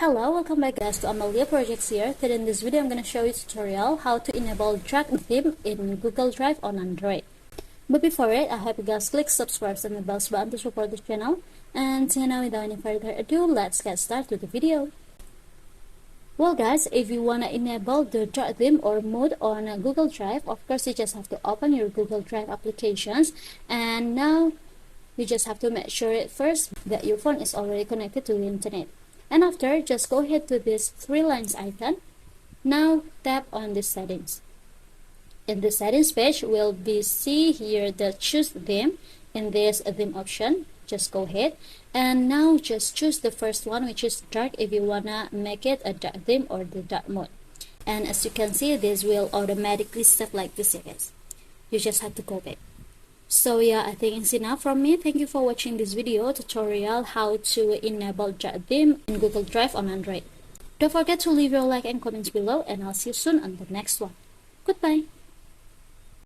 Hello, welcome back guys to Amalia Projects here. Today in this video I'm going to show you a tutorial how to enable drag theme in Google Drive on Android. But before it, I hope you guys click subscribe and the bell button to support this channel. And so now without any further ado, let's get started with the video. Well guys, if you want to enable the drag theme or mode on Google Drive, of course you just have to open your Google Drive applications, and now you just have to make sure at first that your phone is already connected to the internet. And after, just go ahead to this three lines icon. Now tap on the settings. In the settings page, we'll be see here the choose theme. In this theme option, just go ahead and now just choose the first one, which is dark, if you wanna make it a dark theme or the dark mode. And as you can see, this will automatically set like this, guys. You just have to go back. So yeah, I think it's enough from me. Thank you for watching this video tutorial how to enable drag theme in Google Drive on Android. Don't forget to leave your like and comments below, and I'll see you soon on the next one. Goodbye.